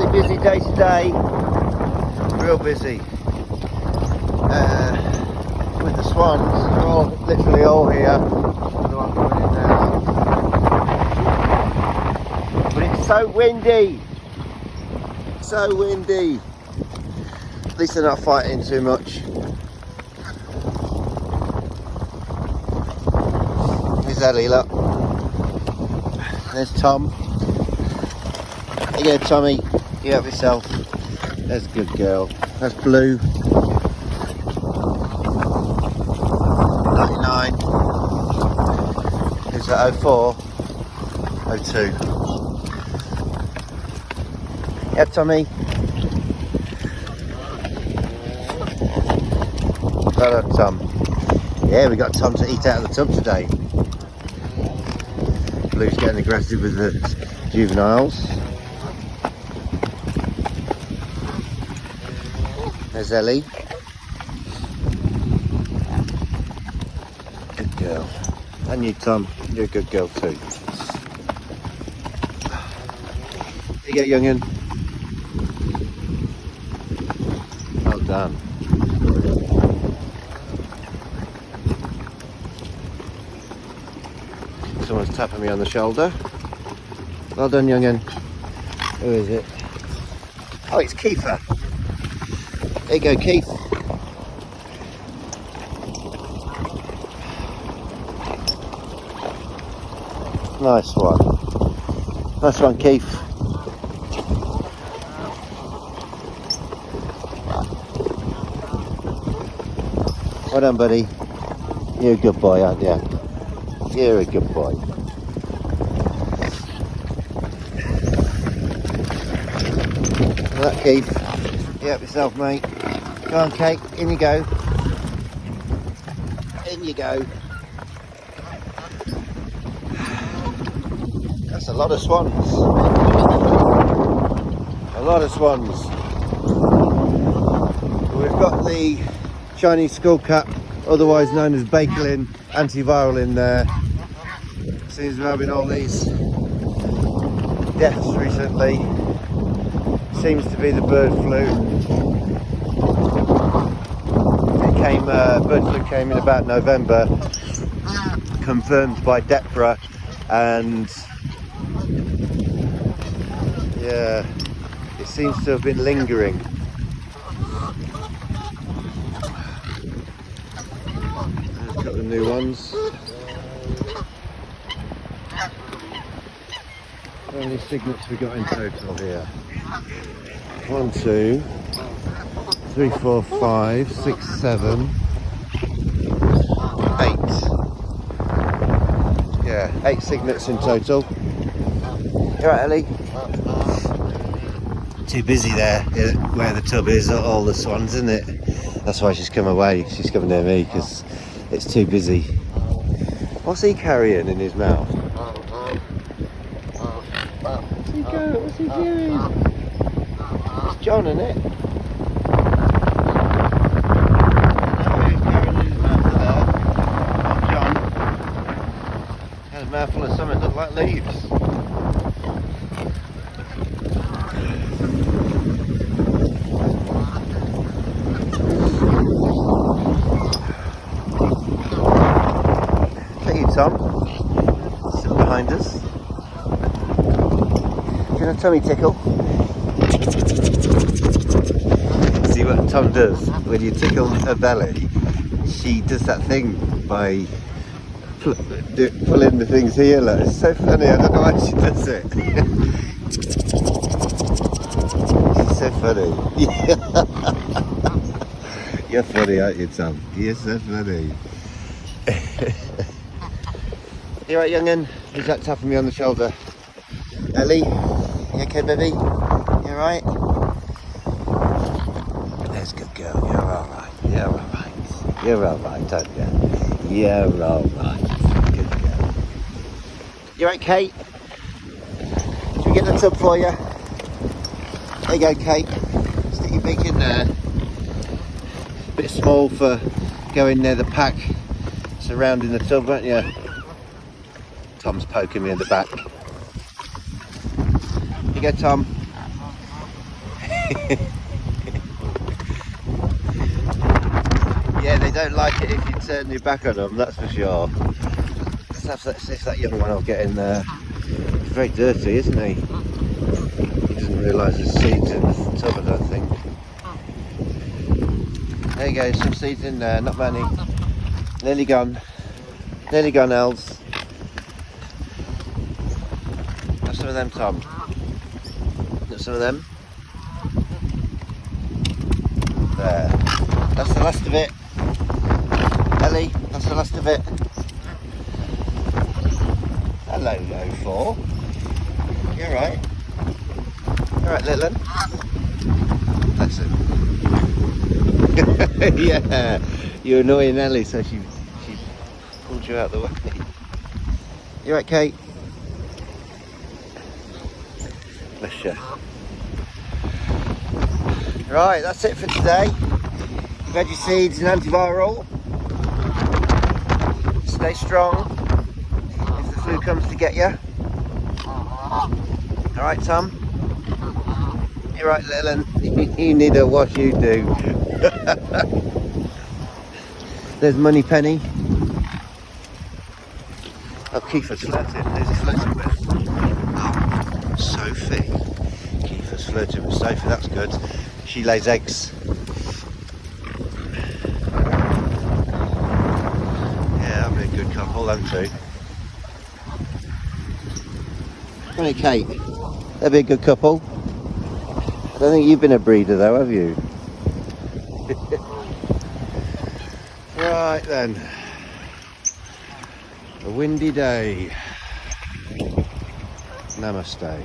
Really busy day today. Real busy. With the swans, they're all literally all here. The one coming in now. But it's so windy. So windy. At least they're not fighting too much. Here's Ellie, look. There's Tom. There you go, Tommy. You help yourself. There's a good girl. That's Blue. 99. Who's that? 04? 02. Yeah, Tommy. Well done, Tom. Yeah, we got Tom to eat out of the tub today. Blue's getting aggressive with the juveniles. There's Ellie. Good girl. And you, Tom. You're a good girl too. You get young'un. Well done. Someone's tapping me on the shoulder. Well done, young'un. Who is it? Oh, it's Kiefer. There you go, Keith. Nice one. Nice one, Keith. Well done, buddy. You're a good boy, aren't you? You're a good boy. Well, that, Keith. You help yourself, mate. Go on, Kate. In you go. In you go. That's a lot of swans. A lot of swans. We've got the Chinese skullcap, otherwise known as Bakelin antiviral in there. Seems we're having all these deaths recently. Seems to be the bird flu. Bird flu came in about November, confirmed by DEPRA, and yeah, it seems to have been lingering. I've got the new ones. How many cygnets we got in total here? 1, 2, 3, 4, 5, 6, 7, 8. Yeah, 8 cygnets in total. You alright, Ellie? Too busy there, where the tub is, all the swans, isn't it? That's why she's come away. She's coming near me because it's too busy. What's he carrying in his mouth? What's he doing? It's John, isn't it? Mouthful of something that looked like leaves. Look at you, Tom. Sit behind us. Do you want a tummy tickle? See what Tom does when you tickle her belly? She does that thing by pulling the things here, look. It's so funny, I don't know why she does it. She's so funny. You're funny, aren't you, Tom? You're so funny. You alright, young'un? Who's that tapping me on the shoulder? Ellie? You okay, baby? You alright? There's a good girl. You're alright. You're alright. You're alright, aren't you? You're alright. Good girl. You alright, Kate? Should we get the tub for you? There you go, Kate. Stick your beak in there. Bit small for going near the pack surrounding the tub, aren't you? Tom's poking me in the back. Here you go, Tom. Yeah, they don't like it if you turn your back on them, that's for sure. Let's see if that young one will get in there. He's very dirty, isn't he? He doesn't realise there's seeds in the tub, I don't think. There you go, some seeds in there, not many. Nearly gone. Nearly gone, Els. Have some of them, Tom. Got some of them. There. That's the last of it. Ellie, that's the last of it. Hello, low four. You alright? You alright, little one? Bless him. Yeah, you're annoying Ellie, so she pulled you out the way. You alright, Kate? Bless you. Right, that's it for today. You've had your seeds and antiviral. Stay strong if the flu comes to get you. Alright, Tom? You're right, little one. You need a wash, you do. There's Moneypenny. Oh, Kiefer's flirting. There's a flirting with Sophie. Kiefer's flirting with Sophie, that's good. She lays eggs. Yeah, that'll be a good couple, them two. Come here, Kate. That'll be a good couple. I don't think you've been a breeder though, have you? Right then. A windy day. Namaste.